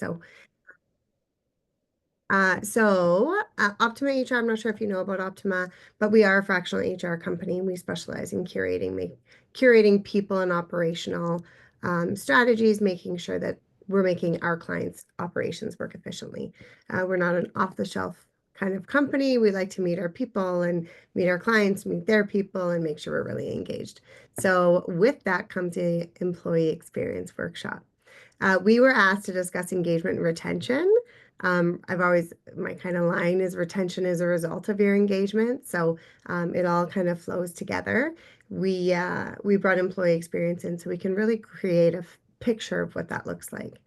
of. Optima HR, I'm not sure if you know about Optima, but we are a fractional HR company. We specialize in curating people and operational strategies, making sure that we're making our clients' operations work efficiently. We're not an off-the-shelf kind of company. We like to meet our people and meet our clients, meet their people, and make sure we're really engaged. So with that comes a employee experience workshop. We were asked to discuss engagement and retention. My kind of line is retention is a result of your engagement. So it all kind of flows together. We brought employee experience in so we can really create a picture of what that looks like.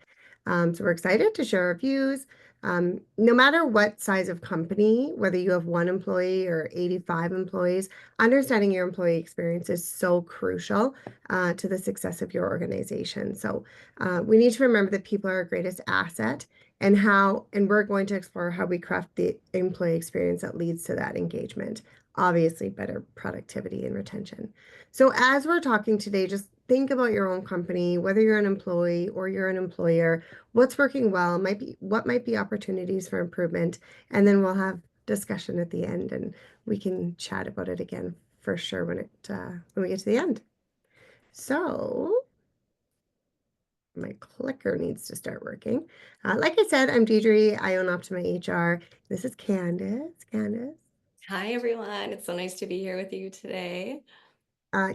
So we're excited to share our views. No matter what size of company, whether you have one employee or 85 employees, understanding your employee experience is so crucial to the success of your organization. So we need to remember that people are our greatest asset and we're going to explore how we craft the employee experience that leads to that engagement, obviously better productivity and retention. So as we're talking today, just think about your own company, whether you're an employee or you're an employer, what's working well, what might be opportunities for improvement, and then we'll have discussion at the end and we can chat about it again for sure when we get to the end. So my clicker needs to start working. Like I said, I'm Deidre. I own Optima HR. This is Candace. Candace. Hi, everyone. It's so nice to be here with you today.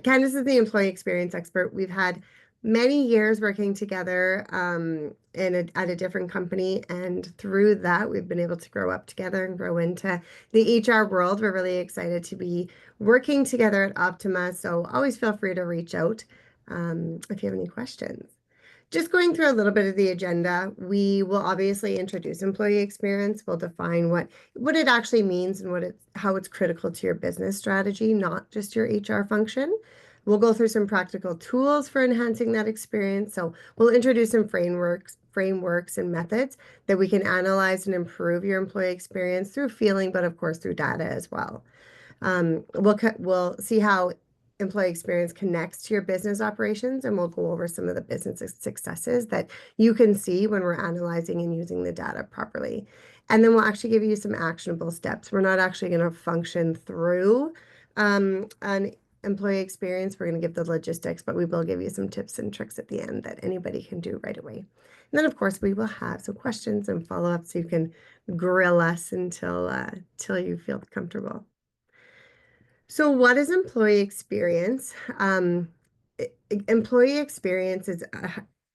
Candace is the employee experience expert. We've had many years working together at a different company, and through that, we've been able to grow up together and grow into the HR world. We're really excited to be working together at Optima, so always feel free to reach out if you have any questions. Just going through a little bit of the agenda, we will obviously introduce employee experience. We'll define what it actually means and how it's critical to your business strategy, not just your HR function. We'll go through some practical tools for enhancing that experience. So we'll introduce some frameworks and methods that we can analyze and improve your employee experience through feeling, but of course through data as well. We'll see how employee experience connects to your business operations, and we'll go over some of the business successes that you can see when we're analyzing and using the data properly. And then we'll actually give you some actionable steps. We're not actually going to function through an employee experience. We're going to give the logistics, but we will give you some tips and tricks at the end that anybody can do right away. And then, of course, we will have some questions and follow-up so you can grill us until you feel comfortable. So what is employee experience? Employee experience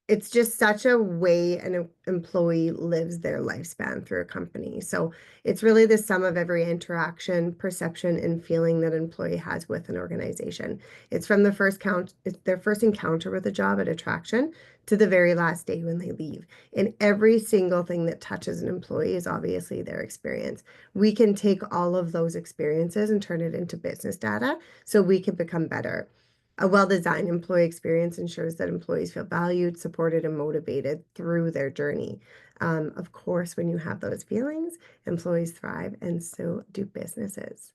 it's just such a way an employee lives their lifespan through a company. So it's really the sum of every interaction, perception, and feeling that an employee has with an organization. It's from it's their first encounter with a job at attraction to the very last day when they leave. And every single thing that touches an employee is obviously their experience. We can take all of those experiences and turn it into business data so we can become better. A well-designed employee experience ensures that employees feel valued, supported, and motivated through their journey. Of course, when you have those feelings, employees thrive, and so do businesses.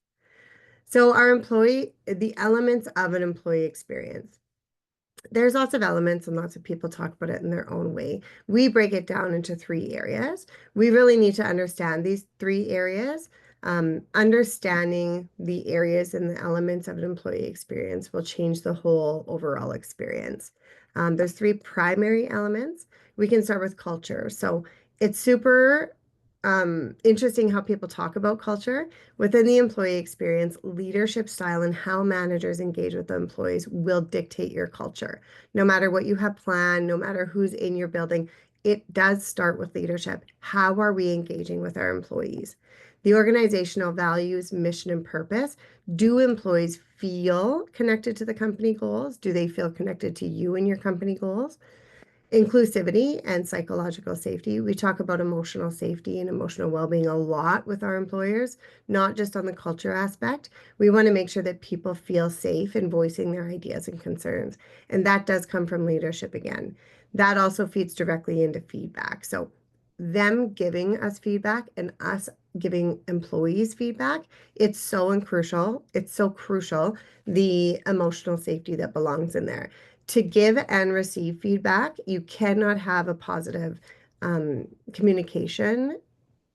So the elements of an employee experience. There's lots of elements and lots of people talk about it in their own way. We break it down into 3 areas. We really need to understand these 3 areas. Understanding the areas and the elements of an employee experience will change the whole overall experience. There's 3 primary elements. We can start with culture. So it's super interesting how people talk about culture. Within the employee experience, leadership style and how managers engage with the employees will dictate your culture. No matter what you have planned, no matter who's in your building, it does start with leadership. How are we engaging with our employees? The organizational values, mission, and purpose. Do employees feel connected to the company goals? Do they feel connected to you and your company goals? Inclusivity and psychological safety. We talk about emotional safety and emotional well-being a lot with our employers, not just on the culture aspect. We want to make sure that people feel safe in voicing their ideas and concerns. And that does come from leadership again. That also feeds directly into feedback. So them giving us feedback and us giving employees feedback, it's so crucial. It's so crucial, the emotional safety that belongs in there. To give and receive feedback, you cannot have a positive communication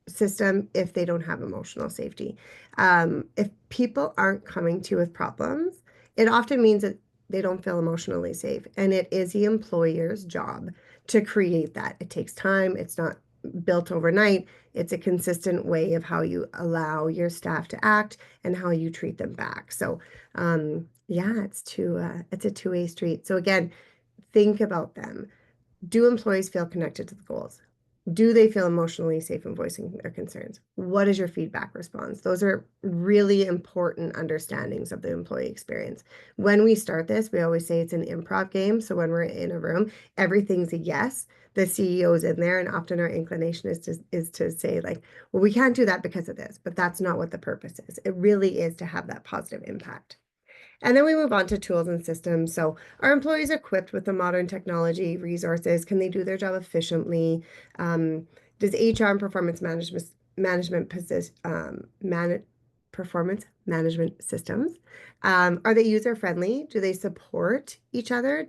system if they don't have emotional safety. If people aren't coming to you with problems, it often means that they don't feel emotionally safe. And it is the employer's job to create that. It takes time, it's not built overnight. It's a consistent way of how you allow your staff to act and how you treat them back. So, yeah, it's a two-way street. So again, think about them. Do employees feel connected to the goals? Do they feel emotionally safe in voicing their concerns? What is your feedback response? Those are really important understandings of the employee experience. When we start this, we always say it's an improv game. So when we're in a room, everything's a yes. The CEO is in there, and often our inclination is to say like, well, we can't do that because of this, but that's not what the purpose is. It really is to have that positive impact. And then we move on to tools and systems. So, are employees equipped with the modern technology resources? Can they do their job efficiently? Does HR and management position performance management systems, are they user friendly? Do they support each other?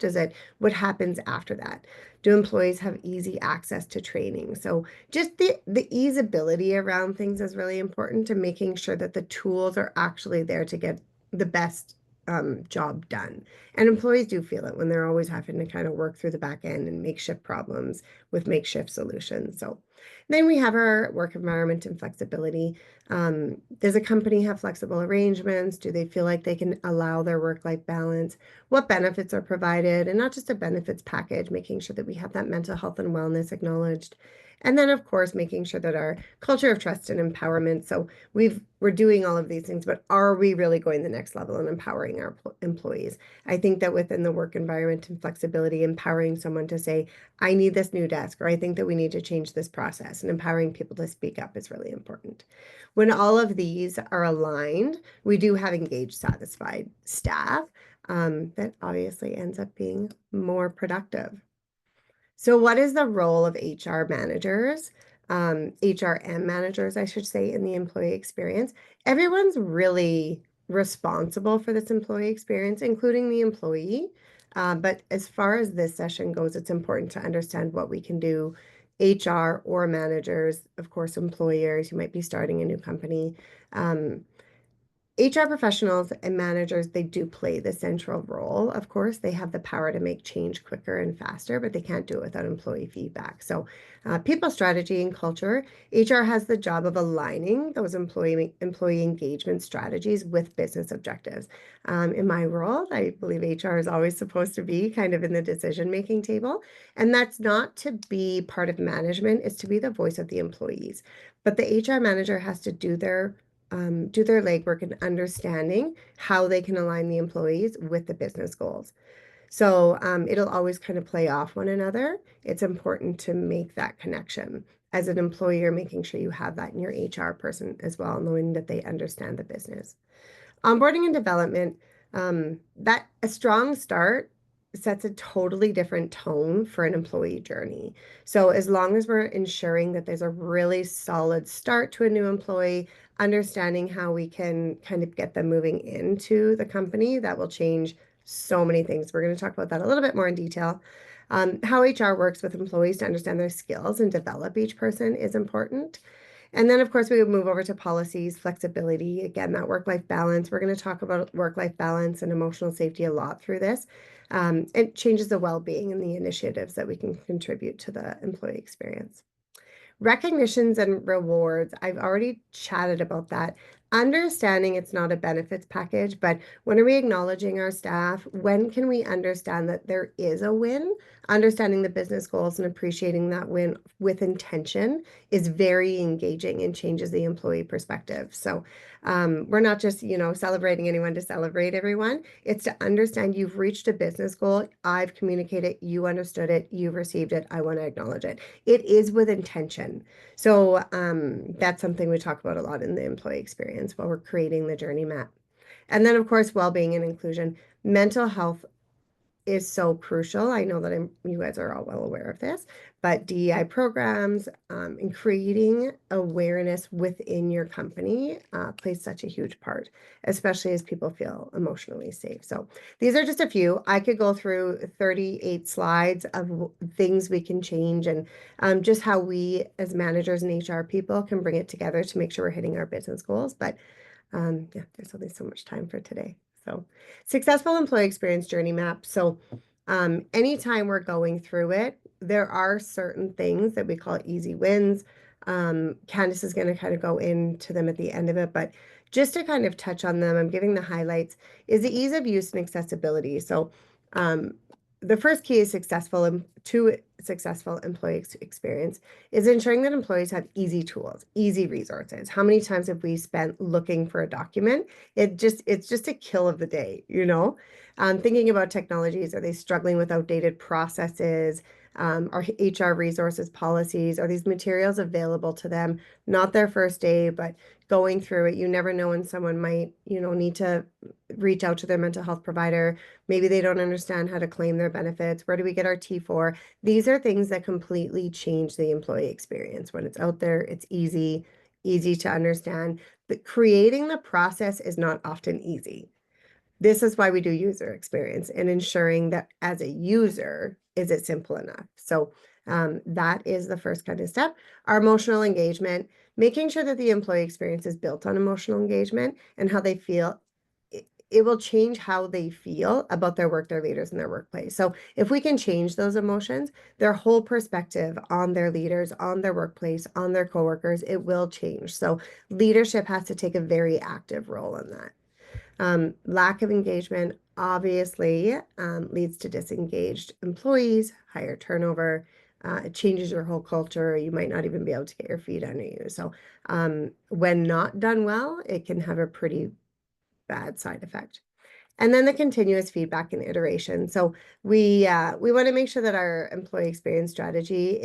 What happens after that? Do employees have easy access to training? So just the easeability around things is really important to making sure that the tools are actually there to get the best job done. And employees do feel it when they're always having to kind of work through the back end and makeshift problems with makeshift solutions. So then we have our work environment and flexibility. Does a company have flexible arrangements? Do they feel like they can allow their work-life balance? What benefits are provided? And not just a benefits package, making sure that we have that mental health and wellness acknowledged. And then, of course, making sure that our culture of trust and empowerment. So we're doing all of these things, but are we really going the next level and empowering our employees? I think that within the work environment and flexibility, empowering someone to say, I need this new desk, or I think that we need to change this process, and empowering people to speak up is really important. When all of these are aligned, we do have engaged, satisfied staff that obviously ends up being more productive. So what is the role of HR managers, HRM managers, I should say, in the employee experience? Everyone's really responsible for this employee experience, including the employee. But as far as this session goes, it's important to understand what we can do. HR or managers, of course, employers, you might be starting a new company. Um, HR professionals and managers, they do play the central role. Of course, they have the power to make change quicker and faster, but they can't do it without employee feedback. So, people strategy and culture, HR has the job of aligning those employee engagement strategies with business objectives. In my world, I believe HR is always supposed to be kind of in the decision-making table, and that's not to be part of management, it's to be the voice of the employees. But the HR manager has to do their legwork in understanding how they can align the employees with the business goals. So it'll always kind of play off one another. It's important to make that connection as an employer, making sure you have that in your HR person as well, knowing that they understand the business. Onboarding and development, that a strong start sets a totally different tone for an employee journey. So as long as we're ensuring that there's a really solid start to a new employee, understanding how we can kind of get them moving into the company, that will change so many things. We're going to talk about that a little bit more in detail. How HR works with employees to understand their skills and develop each person is important. And then, of course, we would move over to policies, flexibility, again, that work-life balance. We're going to talk about work-life balance and emotional safety a lot through this. It changes the well-being and the initiatives that we can contribute to the employee experience. Recognitions and rewards, I've already chatted about that. Understanding it's not a benefits package, but when are we acknowledging our staff? When can we understand that there is a win? Understanding the business goals and appreciating that win with intention is very engaging and changes the employee perspective. So we're not just, celebrating anyone to celebrate everyone. It's to understand you've reached a business goal. I've communicated, you understood it, you've received it. I want to acknowledge it. It is with intention. So that's something we talk about a lot in the employee experience while we're creating the journey map. And then, of course, well-being and inclusion. Mental health is so crucial. I know that you guys are all well aware of this, but DEI programs and creating awareness within your company plays such a huge part, especially as people feel emotionally safe. So these are just a few. I could go through 38 slides of things we can change and just how we as managers and HR people can bring it together to make sure we're hitting our business goals. But yeah, there's only so much time for today. So successful employee experience journey map. So anytime we're going through it, there are certain things that we call easy wins. Candace is going to kind of go into them at the end of it, but just to kind of touch on them, I'm giving the highlights, is the ease of use and accessibility. So um, the first key is successful employee experience is ensuring that employees have easy tools, easy resources. How many times have we spent looking for a document? It's just a kill of the day, you know? Thinking about technologies, are they struggling with outdated processes? Are HR resources, policies, are these materials available to them? Not their first day, but going through it, you never know when someone might, need to reach out to their mental health provider. Maybe they don't understand how to claim their benefits. Where do we get our T4? These are things that completely change the employee experience. When it's out there, it's easy to understand. But creating the process is not often easy. This is why we do user experience and ensuring that as a user, is it simple enough? So that is the first kind of step. Our emotional engagement, making sure that the employee experience is built on emotional engagement and how they feel. It will change how they feel about their work, their leaders, and their workplace. So if we can change those emotions, their whole perspective on their leaders, on their workplace, on their coworkers, it will change. So leadership has to take a very active role in that. Lack of engagement obviously leads to disengaged employees, higher turnover. It changes your whole culture. You might not even be able to get your feet under you. So when not done well, it can have a pretty bad side effect. And then the continuous feedback and iteration. So we want to make sure that our employee experience strategy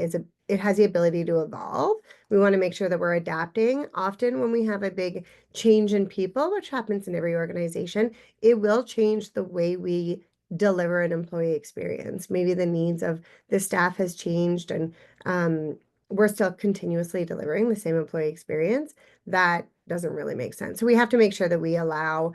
it has the ability to evolve. We want to make sure that we're adapting. Often when we have a big change in people, which happens in every organization, it will change the way we deliver an employee experience. Maybe the needs of the staff has changed and we're still continuously delivering the same employee experience. That doesn't really make sense. So we have to make sure that we allow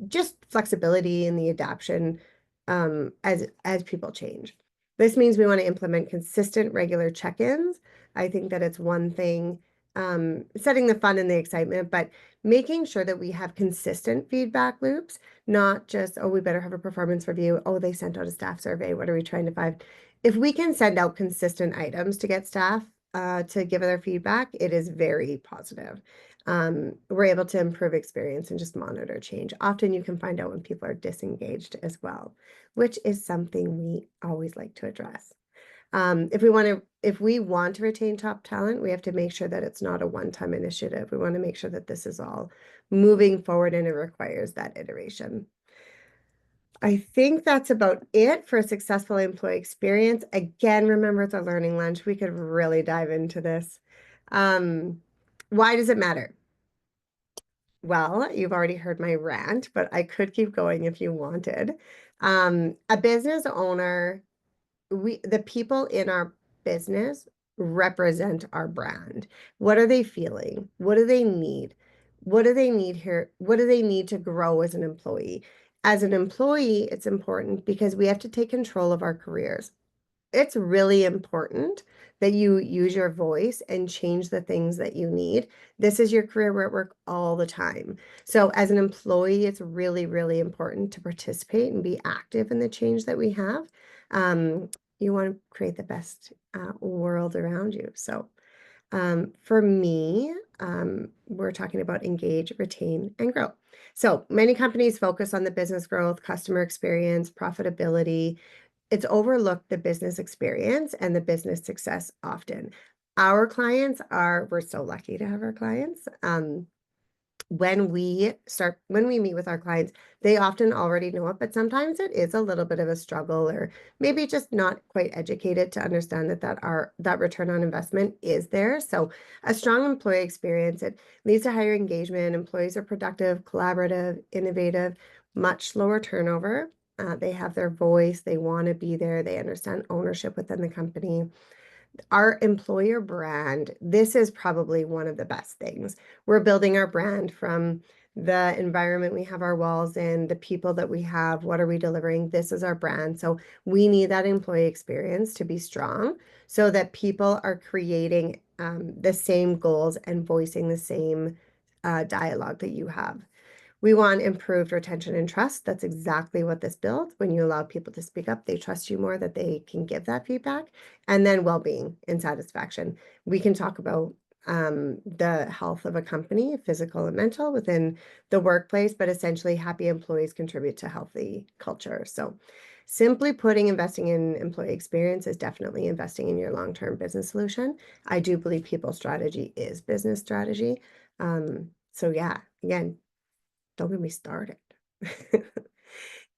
just flexibility in the adaptation as people change. This means we want to implement consistent, regular check-ins. I think that it's one thing, setting the fun and the excitement, but making sure that we have consistent feedback loops, not just, oh, we better have a performance review. Oh, they sent out a staff survey. What are we trying to find? If we can send out consistent items to get staff to give their feedback, it is very positive. We're able to improve experience and just monitor change. Often you can find out when people are disengaged as well, which is something we always like to address. If we want to retain top talent, we have to make sure that it's not a one-time initiative. We want to make sure that this is all moving forward and it requires that iteration. I think that's about it for a successful employee experience. Again, remember it's a learning lunch. We could really dive into this. Why does it matter? Well, you've already heard my rant, but I could keep going if you wanted. A business owner, the people in our business represent our brand. What are they feeling? What do they need? What do they need here? What do they need to grow as an employee? As an employee, it's important because we have to take control of our careers. It's really important that you use your voice and change the things that you need. This is your career. We're at work all the time. So as an employee, it's really, really important to participate and be active in the change that we have. You want to create the best world around you. So for me, we're talking about engage, retain, and grow. So many companies focus on the business growth, customer experience, profitability. It's overlooked the business experience and the business success often. We're so lucky to have our clients. When we meet with our clients, they often already know it, but sometimes it is a little bit of a struggle or maybe just not quite educated to understand that return on investment is there. So a strong employee experience, it leads to higher engagement. Employees are productive, collaborative, innovative, much lower turnover. They have their voice. They want to be there. They understand ownership within the company. Our employer brand, this is probably one of the best things. We're building our brand from the environment we have our walls in, the people that we have, what are we delivering? This is our brand. So we need that employee experience to be strong so that people are creating the same goals and voicing the same dialogue that you have. We want improved retention and trust. That's exactly what this builds. When you allow people to speak up, they trust you more that they can give that feedback. And then well-being and satisfaction. We can talk about the health of a company, physical and mental, within the workplace, but essentially happy employees contribute to healthy culture. So simply putting, investing in employee experience is definitely investing in your long-term business solution. I do believe people strategy is business strategy. So yeah, again, don't get me started.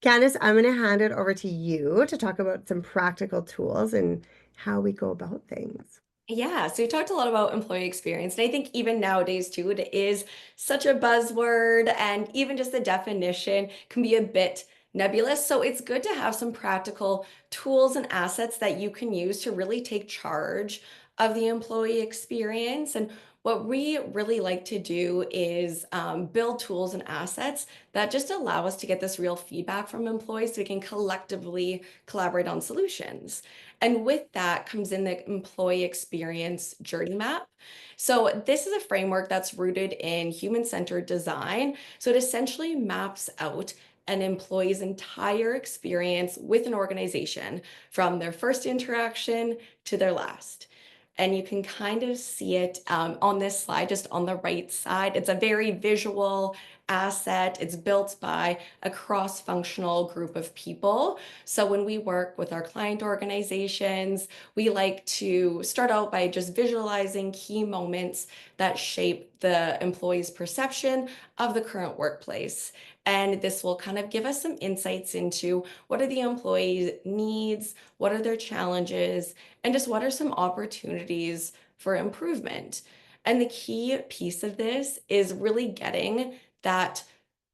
Candice, I'm going to hand it over to you to talk about some practical tools and how we go about things. Yeah, so you talked a lot about employee experience, and I think even nowadays too, it is such a buzzword, and even just the definition can be a bit nebulous. So it's good to have some practical tools and assets that you can use to really take charge of the employee experience. And what we really like to do is build tools and assets that just allow us to get this real feedback from employees so we can collectively collaborate on solutions. And with that comes in the employee experience journey map. So this is a framework that's rooted in human-centered design. So it essentially maps out an employee's entire experience with an organization from their first interaction to their last. And you can kind of see it on this slide, just on the right side. It's a very visual asset. It's built by a cross-functional group of people. So when we work with our client organizations, we like to start out by just visualizing key moments that shape the employee's perception of the current workplace. And this will kind of give us some insights into what are the employees' needs, what are their challenges, and just what are some opportunities for improvement. And the key piece of this is really getting that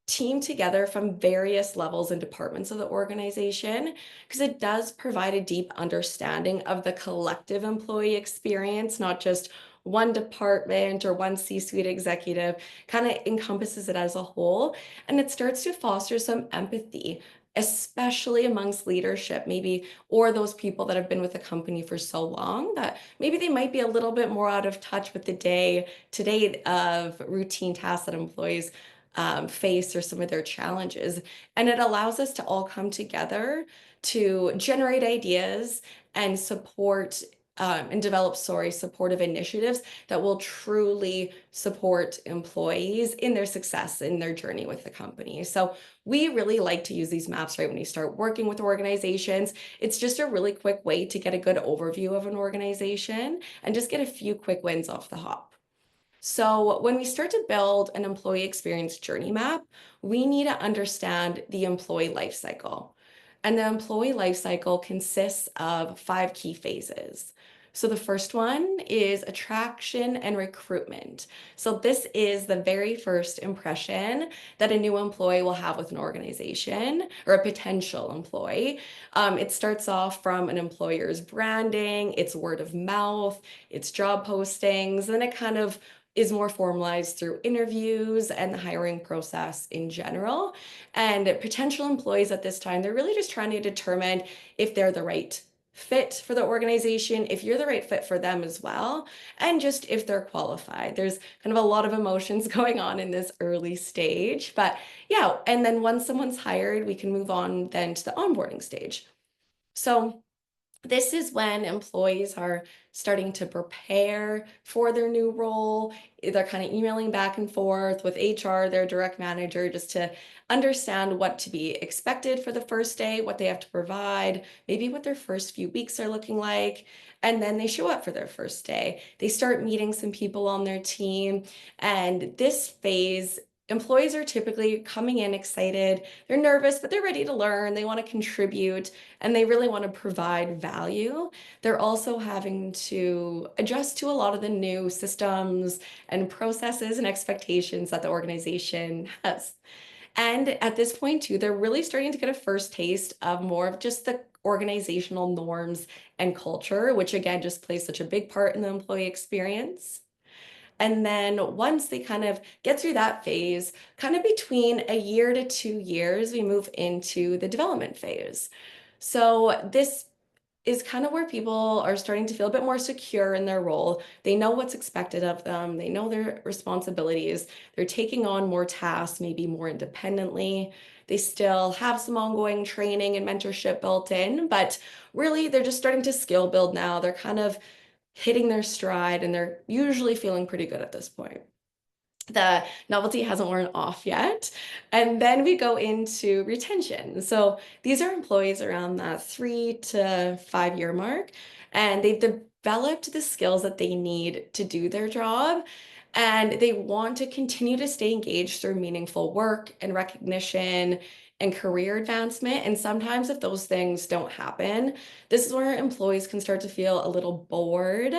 team together from various levels and departments of the organization, because it does provide a deep understanding of the collective employee experience, not just one department or one C-suite executive, kind of encompasses it as a whole. And it starts to foster some empathy, especially amongst leadership, maybe, or those people that have been with the company for so long that maybe they might be a little bit more out of touch with the day to day of routine tasks that employees face or some of their challenges. And it allows us to all come together to generate ideas and support and develop, supportive initiatives that will truly support employees in their success in their journey with the company. So we really like to use these maps right when you start working with organizations. It's just a really quick way to get a good overview of an organization and just get a few quick wins off the hop. So when we start to build an employee experience journey map, we need to understand the employee life cycle. And the employee life cycle consists of 5 key phases. So the first one is attraction and recruitment. So this is the very first impression that a new employee will have with an organization or a potential employee. It starts off from an employer's branding, its word of mouth, its job postings, then it kind of is more formalized through interviews and the hiring process in general. And potential employees at this time, they're really just trying to determine if they're the right fit for the organization, if you're the right fit for them as well, and just if they're qualified. There's kind of a lot of emotions going on in this early stage. But yeah, and then once someone's hired, we can move on then to the onboarding stage. So this is when employees are starting to prepare for their new role. They're kind of emailing back and forth with HR, their direct manager, just to understand what to be expected for the first day, what they have to provide, maybe what their first few weeks are looking like. And then they show up for their first day. They start meeting some people on their team. And this phase, employees are typically coming in excited. They're nervous, but they're ready to learn. They want to contribute and they really want to provide value. They're also having to adjust to a lot of the new systems and processes and expectations that the organization has. And at this point, too, they're really starting to get a first taste of more of just the organizational norms and culture, which again just plays such a big part in the employee experience. And then once they kind of get through that phase, kind of between a year to 2 years, we move into the development phase. So this is kind of where people are starting to feel a bit more secure in their role. They know what's expected of them, they know their responsibilities, they're taking on more tasks, maybe more independently. They still have some ongoing training and mentorship built in, but really they're just starting to skill build now. They're kind of hitting their stride and they're usually feeling pretty good at this point. The novelty hasn't worn off yet. And then we go into retention. So these are employees around that 3 to 5 year mark, and they've developed the skills that they need to do their job. And they want to continue to stay engaged through meaningful work and recognition and career advancement. And sometimes, if those things don't happen, this is where employees can start to feel a little bored.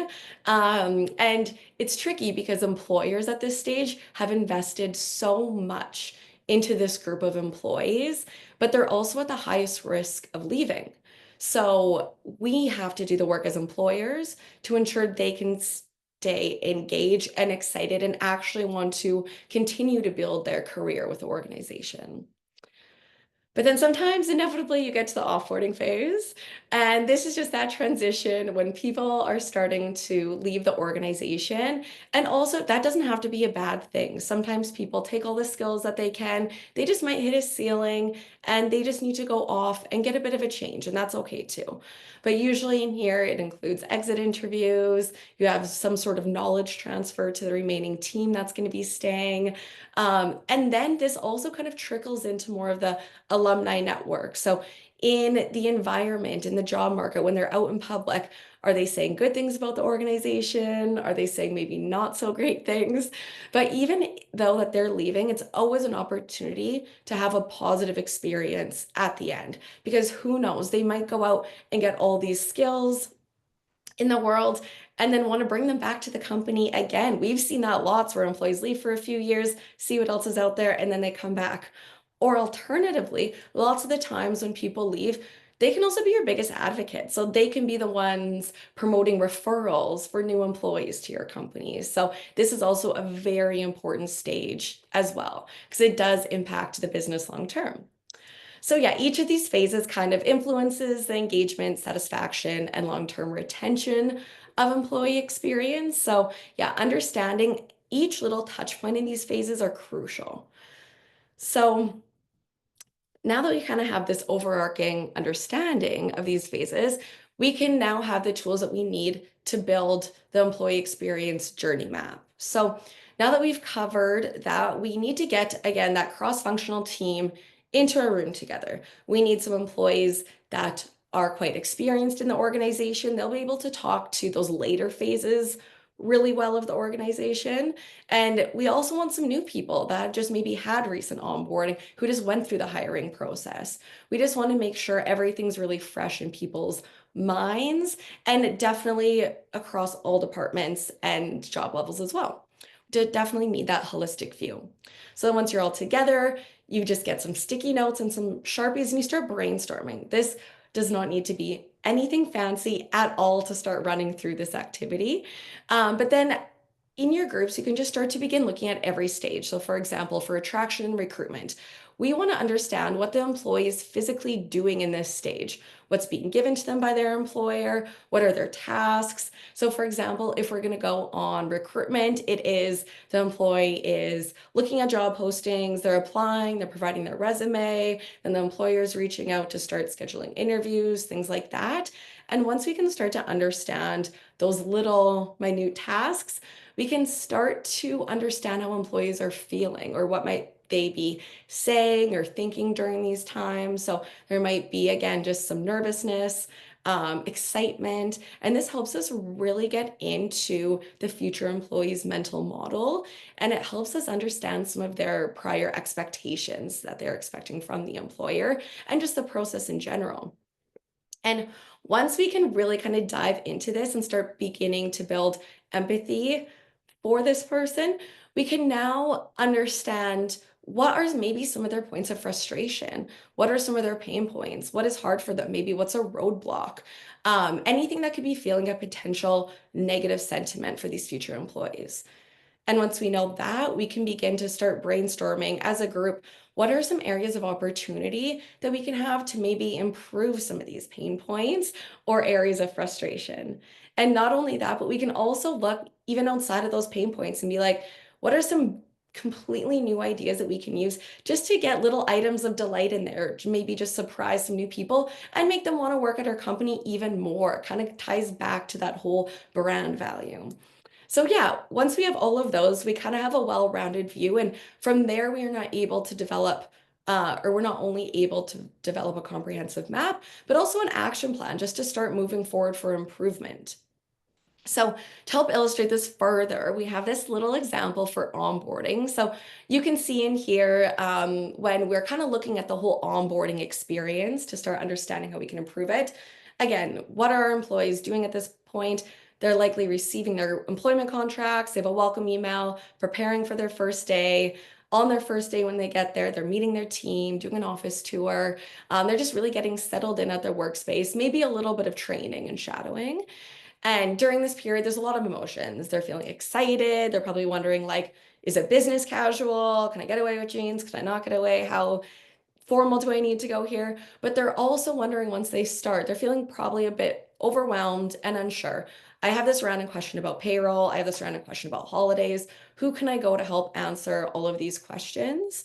And it's tricky because employers at this stage have invested so much into this group of employees, but they're also at the highest risk of leaving. So we have to do the work as employers to ensure they can stay engaged and excited and actually want to continue to build their career with the organization. But then sometimes inevitably you get to the offboarding phase. And this is just that transition when people are starting to leave the organization. And also, that doesn't have to be a bad thing. Sometimes people take all the skills that they can, they just might hit a ceiling and they just need to go off and get a bit of a change. And that's okay too. But usually in here, it includes exit interviews. You have some sort of knowledge transfer to the remaining team that's going to be staying. And then this also kind of trickles into more of the alumni network. So in the environment, in the job market, when they're out in public, are they saying good things about the organization? Are they saying maybe not so great things? But even though that they're leaving, it's always an opportunity to have a positive experience at the end, because who knows, they might go out and get all these skills in the world and then want to bring them back to the company again. We've seen that lots where employees leave for a few years, see what else is out there, and then they come back. Or alternatively, lots of the times when people leave, they can also be your biggest advocate. So they can be the ones promoting referrals for new employees to your company. So this is also a very important stage as well, because it does impact the business long term. So yeah, each of these phases kind of influences the engagement, satisfaction, and long-term retention of employee experience. So yeah, understanding each little touch point in these phases are crucial. So now that we kind of have this overarching understanding of these phases, we can now have the tools that we need to build the employee experience journey map. So now that we've covered that, we need to get, again, that cross-functional team into a room together. We need some employees that are quite experienced in the organization. They'll be able to talk to those later phases really well of the organization. And we also want some new people that just maybe had recent onboarding who just went through the hiring process. We just want to make sure everything's really fresh in people's minds, and definitely across all departments and job levels as well. To definitely need that holistic view. So then once you're all together, you just get some sticky notes and some Sharpies and you start brainstorming. This does not need to be anything fancy at all to start running through this activity. But then in your groups, you can just start to begin looking at every stage. So for example, for attraction and recruitment, we want to understand what the employee is physically doing in this stage, what's being given to them by their employer, what are their tasks. So for example, if we're going to go on recruitment, it is the employee is looking at job postings, they're applying, they're providing their resume, and the employer is reaching out to start scheduling interviews, things like that. And once we can start to understand those little minute tasks, we can start to understand how employees are feeling or what might they be saying or thinking during these times. So there might be, again, just some nervousness, excitement, and this helps us really get into the future employee's mental model, and it helps us understand some of their prior expectations that they're expecting from the employer and just the process in general. And once we can really kind of dive into this and start beginning to build empathy for this person, we can now understand what are maybe some of their points of frustration? What are some of their pain points? What is hard for them? Maybe what's a roadblock? Anything that could be feeling a potential negative sentiment for these future employees. And once we know that, we can begin to start brainstorming as a group. What are some areas of opportunity that we can have to maybe improve some of these pain points or areas of frustration? And not only that, but we can also look even outside of those pain points and be like, what are some completely new ideas that we can use just to get little items of delight in there, to maybe just surprise some new people and make them want to work at our company even more? It kind of ties back to that whole brand value. So yeah, once we have all of those, we kind of have a well-rounded view. And from there, we are not able to develop, or we're not only able to develop a comprehensive map, but also an action plan just to start moving forward for improvement. So to help illustrate this further, we have this little example for onboarding. So you can see in here when we're kind of looking at the whole onboarding experience to start understanding how we can improve it. Again, what are our employees doing at this point? They're likely receiving their employment contracts, they have a welcome email, preparing for their first day. On their first day when they get there, they're meeting their team, doing an office tour. They're just really getting settled in at their workspace, maybe a little bit of training and shadowing. And during this period, there's a lot of emotions. They're feeling excited. They're probably wondering, like, is it business casual? Can I get away with jeans? Can I not get away? How formal do I need to go here? But they're also wondering once they start, they're feeling probably a bit overwhelmed and unsure. I have this random question about payroll. I have this random question about holidays. Who can I go to help answer all of these questions?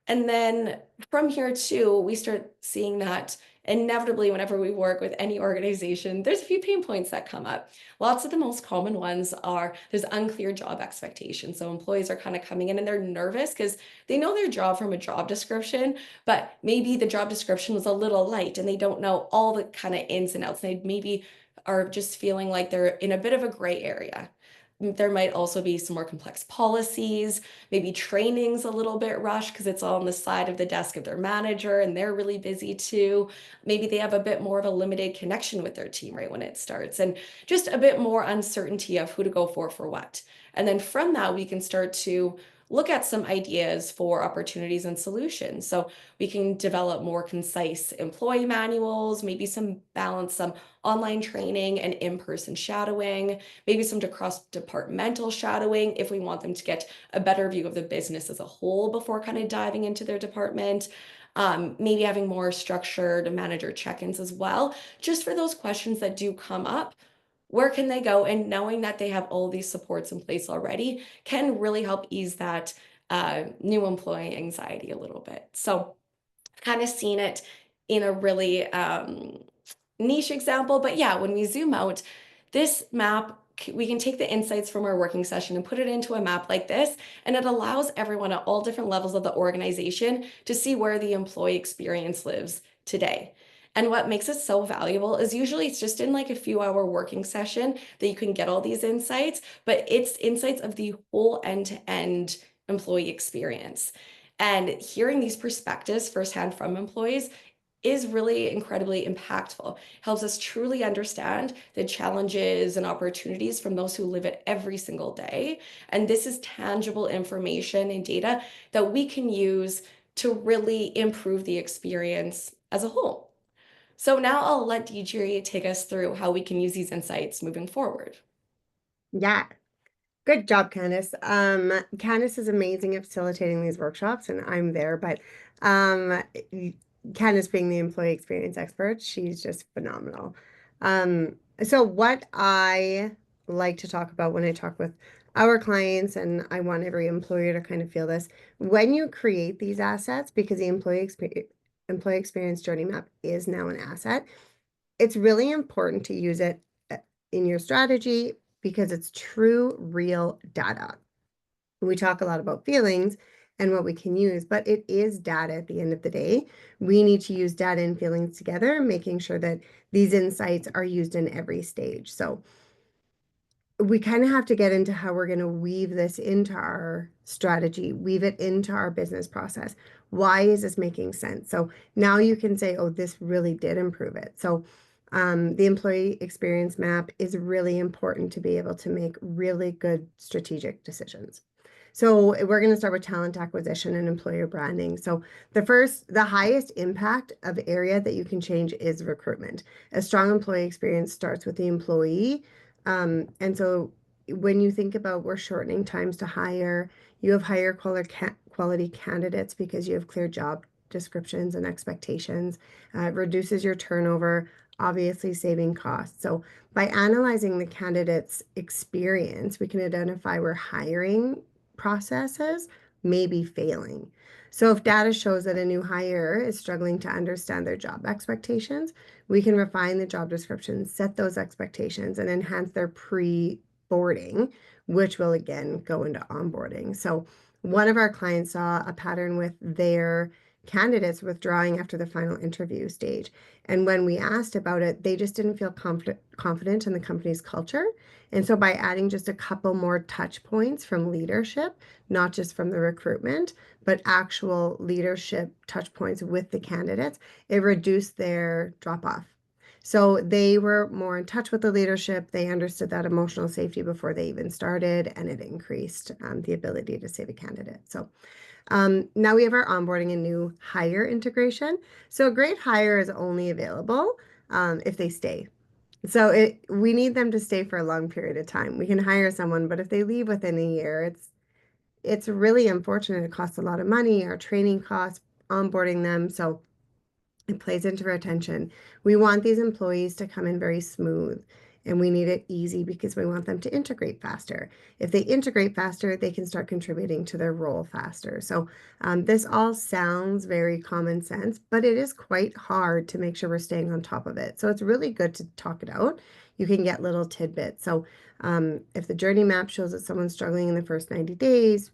And then from here too, we start seeing that inevitably, whenever we work with any organization, there's a few pain points that come up. Lots of the most common ones are there's unclear job expectations. So employees are kind of coming in and they're nervous because they know their job from a job description, but maybe the job description was a little light and they don't know all the kind of ins and outs. They maybe are just feeling like they're in a bit of a gray area. There might also be some more complex policies, maybe training's a little bit rushed because it's all on the side of the desk of their manager and they're really busy too. Maybe they have a bit more of a limited connection with their team right when it starts, and just a bit more uncertainty of who to go for what. And then from that, we can start to look at some ideas for opportunities and solutions. So we can develop more concise employee manuals, maybe some balance, some online training and in-person shadowing, maybe some cross-departmental shadowing if we want them to get a better view of the business as a whole before kind of diving into their department. Maybe having more structured manager check-ins as well, just for those questions that do come up. Where can they go? And knowing that they have all these supports in place already can really help ease that new employee anxiety a little bit. So kind of seen it in a really niche example, but yeah, when we zoom out, this map, we can take the insights from our working session and put it into a map like this, and it allows everyone at all different levels of the organization to see where the employee experience lives today. And what makes it so valuable is usually it's just in like a few hour working session that you can get all these insights, but it's insights of the whole end-to-end employee experience. And hearing these perspectives firsthand from employees is really incredibly impactful. Helps us truly understand the challenges and opportunities from those who live it every single day. And this is tangible information and data that we can use to really improve the experience as a whole. So now I'll let Deidre take us through how we can use these insights moving forward. Yeah, good job, Candice. Candice is amazing at facilitating these workshops, and I'm there, but Candice being the employee experience expert, she's just phenomenal. So what I like to talk about when I talk with our clients, and I want every employer to kind of feel this, when you create these assets, because the employee experience journey map is now an asset, it's really important to use it in your strategy because it's true, real data. We talk a lot about feelings and what we can use, but it is data at the end of the day. We need to use data and feelings together, making sure that these insights are used in every stage. So we kind of have to get into how we're going to weave this into our strategy, weave it into our business process. Why is this making sense? So now you can say, oh, this really did improve it. So the employee experience map is really important to be able to make really good strategic decisions. So we're going to start with talent acquisition and employer branding. So the highest impact of area that you can change is recruitment. A strong employee experience starts with the employee. And so when you think about we're shortening times to hire, you have higher quality candidates because you have clear job descriptions and expectations. It reduces your turnover, obviously saving costs. So by analyzing the candidate's experience, we can identify where hiring processes may be failing. So if data shows that a new hire is struggling to understand their job expectations, we can refine the job description, set those expectations, and enhance their pre-boarding, which will again go into onboarding. So one of our clients saw a pattern with their candidates withdrawing after the final interview stage. And when we asked about it, they just didn't feel confident in the company's culture. And so by adding just a couple more touch points from leadership, not just from the recruitment, but actual leadership touch points with the candidates, it reduced their drop off. So they were more in touch with the leadership. They understood that emotional safety before they even started, and it increased the ability to save a candidate. So now we have our onboarding and new hire integration. So a great hire is only available if they stay. So we need them to stay for a long period of time. We can hire someone, but if they leave within a year, it's really unfortunate. It costs a lot of money, our training costs, onboarding them. So it plays into retention. We want these employees to come in very smooth and we need it easy because we want them to integrate faster. If they integrate faster, they can start contributing to their role faster. So this all sounds very common sense, but it is quite hard to make sure we're staying on top of it. So it's really good to talk it out. You can get little tidbits. So if the journey map shows that someone's struggling in the first 90 days,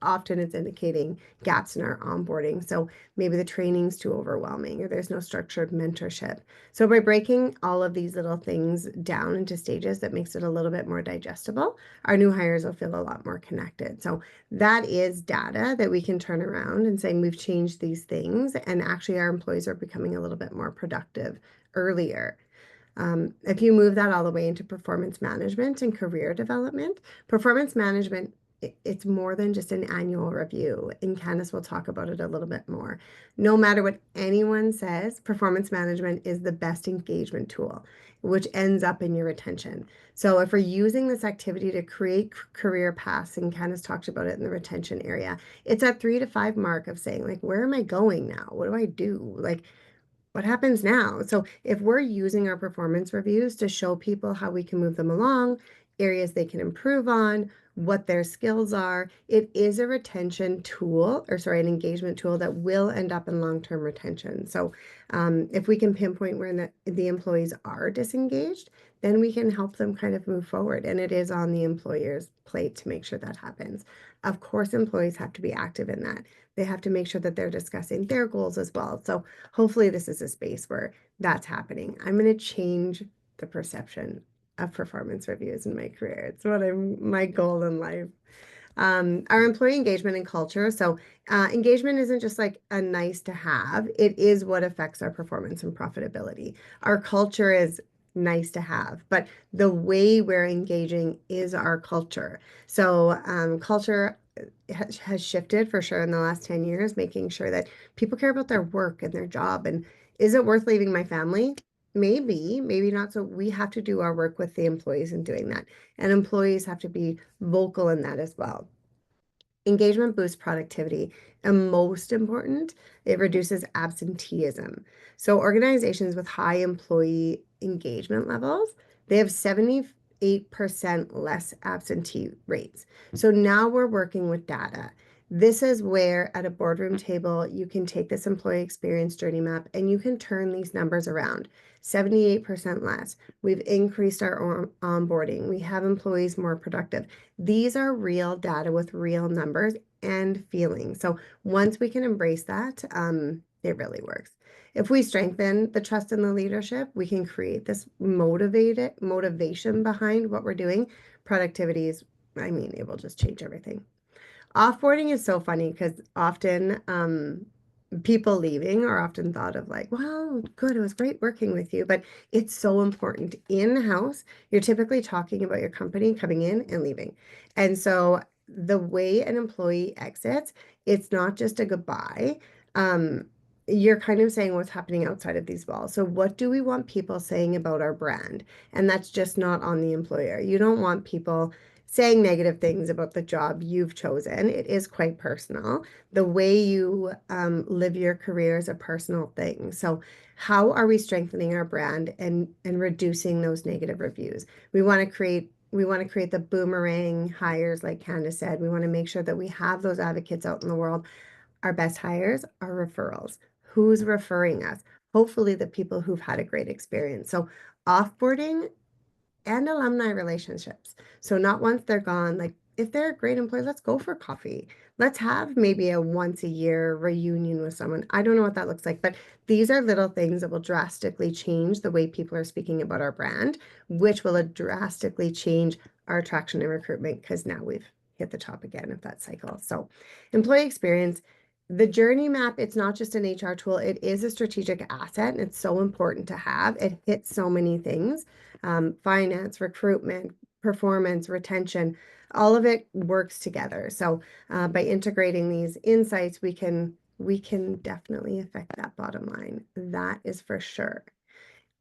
often it's indicating gaps in our onboarding. So maybe the training's too overwhelming or there's no structured mentorship. So by breaking all of these little things down into stages, that makes it a little bit more digestible, our new hires will feel a lot more connected. So that is data that we can turn around and saying we've changed these things and actually our employees are becoming a little bit more productive earlier. If you move that all the way into performance management and career development, performance management, it's more than just an annual review. And Candace will talk about it a little bit more. No matter what anyone says, performance management is the best engagement tool, which ends up in your retention. So if we're using this activity to create career paths, and Candace talked about it in the retention area, it's at 3 to 5 mark of saying, like, where am I going now? What do I do? Like, what happens now? So if we're using our performance reviews to show people how we can move them along, areas they can improve on, what their skills are, it is a retention tool, or sorry, an engagement tool that will end up in long-term retention. So if we can pinpoint where the employees are disengaged, then we can help them kind of move forward. And it is on the employer's plate to make sure that happens. Of course, employees have to be active in that. They have to make sure that they're discussing their goals as well. So hopefully this is a space where that's happening. I'm going to change the perception of performance reviews in my career. It's my goal in life. Our employee engagement and culture. So engagement isn't just like a nice to have. It is what affects our performance and profitability. Our culture is nice to have, but the way we're engaging is our culture. So culture has shifted for sure in the last 10 years, making sure that people care about their work and their job. And is it worth leaving my family? Maybe, maybe not. So we have to do our work with the employees in doing that. And employees have to be vocal in that as well. Engagement boosts productivity, and most important, it reduces absenteeism. So organizations with high employee engagement levels, they have 78% less absentee rates. So now we're working with data. This is where at a boardroom table, you can take this employee experience journey map and you can turn these numbers around. 78% less. We've increased our onboarding. We have employees more productive. These are real data with real numbers and feelings. So once we can embrace that, it really works. If we strengthen the trust in the leadership, we can create this motivation behind what we're doing. Productivity is, I mean, it will just change everything. Offboarding is so funny because often people leaving are often thought of like, well, good, it was great working with you, but it's so important. In-house, you're typically talking about your company coming in and leaving. And so the way an employee exits, it's not just a goodbye. Um, you're kind of saying what's happening outside of these walls. So what do we want people saying about our brand? And that's just not on the employer. You don't want people saying negative things about the job you've chosen. It is quite personal. The way you live your career is a personal thing. So how are we strengthening our brand and reducing those negative reviews? We want to create the boomerang hires, like Candace said. We want to make sure that we have those advocates out in the world. Our best hires are referrals. Who's referring us? Hopefully, the people who've had a great experience. So, offboarding and alumni relationships. So not once they're gone, like if they're a great employee, let's go for coffee. Let's have maybe a once a year reunion with someone. I don't know what that looks like, but these are little things that will drastically change the way people are speaking about our brand, which will drastically change our attraction and recruitment because now we've hit the top again of that cycle. So employee experience, the journey map, it's not just an HR tool, it is a strategic asset and it's so important to have. It hits so many things, finance, recruitment, performance, retention, all of it works together. So by integrating these insights, we can definitely affect that bottom line. That is for sure.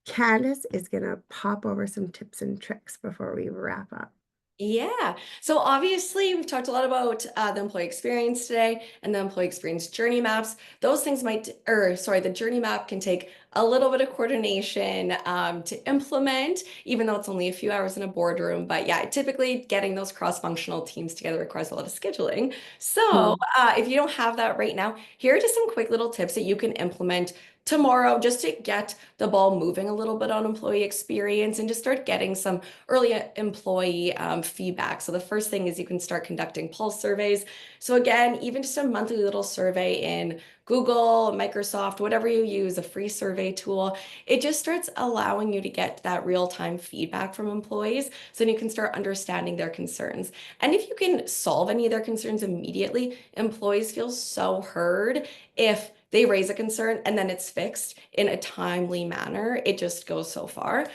Candace is gonna pop over some tips and tricks before we wrap up. Yeah. So obviously, we've talked a lot about the employee experience today and the employee experience journey maps. Those things might, or sorry, the journey map can take a little bit of coordination to implement, even though it's only a few hours in a boardroom. But yeah, typically getting those cross-functional teams together requires a lot of scheduling. So Hmm. if you don't have that right now, here are just some quick little tips that you can implement tomorrow just to get the ball moving a little bit on employee experience and just start getting some early employee feedback. So the first thing is you can start conducting pulse surveys. So again, even just a monthly little survey in Google, Microsoft, whatever you use, a free survey tool, it just starts allowing you to get that real-time feedback from employees so then you can start understanding their concerns. And if you can solve any of their concerns immediately, employees feel so heard. If they raise a concern and then it's fixed in a timely manner, it just goes so far.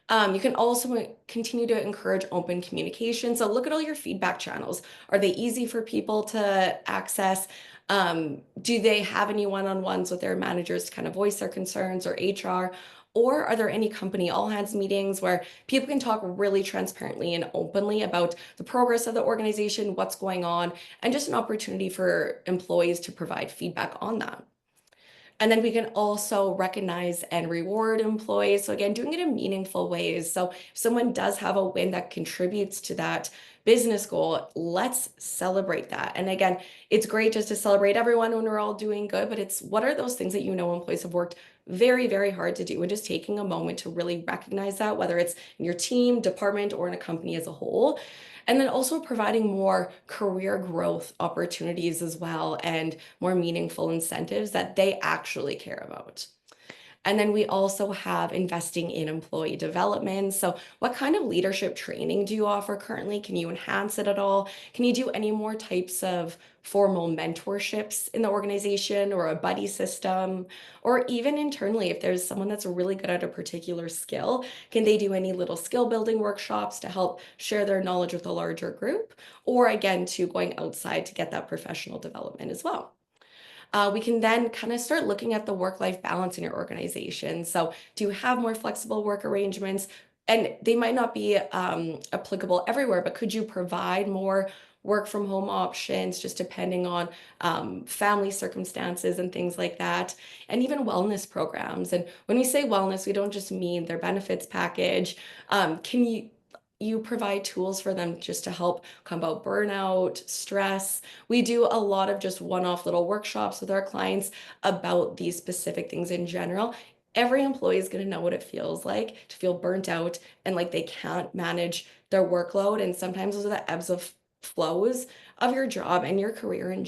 You can also continue to encourage open communication. So look at all your feedback channels. Are they easy for people to access? Do they have any one-on-ones with their managers to kind of voice their concerns or HR? Or are there any company all hands meetings where people can talk really transparently and openly about the progress of the organization, what's going on, and just an opportunity for employees to provide feedback on that? And then we can also recognize and reward employees. So again, doing it in meaningful ways. So if someone does have a win that contributes to that business goal, let's celebrate that. And again, it's great just to celebrate everyone when we're all doing good, but it's what are those things that you know employees have worked very, very hard to do, and just taking a moment to really recognize that, whether it's in your team, department, or in a company as a whole. And then also providing more career growth opportunities as well and more meaningful incentives that they actually care about. And then we also have investing in employee development. So, what kind of leadership training do you offer currently? Can you enhance it at all? Can you do any more types of formal mentorships in the organization or a buddy system? Or even internally, if there's someone that's really good at a particular skill, can they do any little skill building workshops to help share their knowledge with a larger group? Or again, to going outside to get that professional development as well. We can then kind of start looking at the work-life balance in your organization. So, do you have more flexible work arrangements? And they might not be applicable everywhere, but could you provide more work from home options just depending on family circumstances and things like that? And even wellness programs. And when we say wellness, we don't just mean their benefits package. Can you provide tools for them just to help combat burnout, stress? We do a lot of just one-off little workshops with our clients about these specific things in general. Every employee is going to know what it feels like to feel burnt out and like they can't manage their workload. And sometimes those are the ebbs of flows of your job and your career in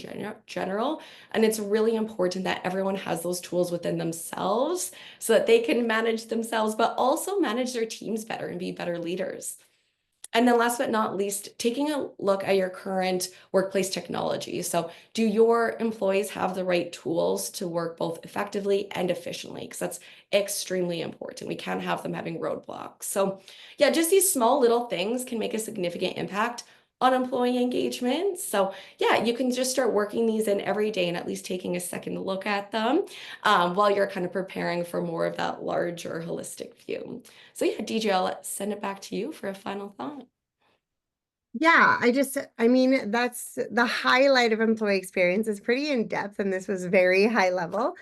general. And it's really important that everyone has those tools within themselves so that they can manage themselves, but also manage their teams better and be better leaders. And then last but not least, taking a look at your current workplace technology. So, do your employees have the right tools to work both effectively and efficiently? Because that's extremely important. We can't have them having roadblocks. So, yeah, just these small little things can make a significant impact on employee engagement. So yeah, you can just start working these in every day and at least taking a second to look at them while you're kind of preparing for more of that larger holistic view. So yeah, DJ, I'll send it back to you for a final thought. Yeah, I mean, that's the highlight of employee experience is pretty in depth, and this was very high level.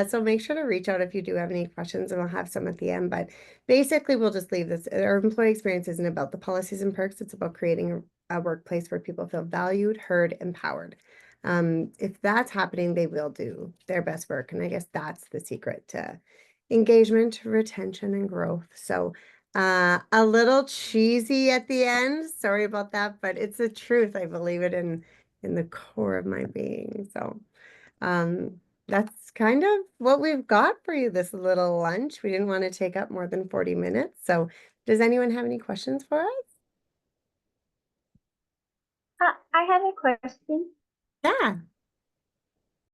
So make sure to reach out if you do have any questions, and we'll have some at the end. But basically, we'll just leave this. Our employee experience isn't about the policies and perks. It's about creating a workplace where people feel valued, heard, empowered. If that's happening, they will do their best work. And I guess that's the secret to engagement, retention, and growth. So a little cheesy at the end. Sorry about that, but it's the truth. I believe it in the core of my being. So, that's kind of what we've got for you this little lunch. We didn't want to take up more than 40 minutes. So, does anyone have any questions for us? I have a question. Yeah.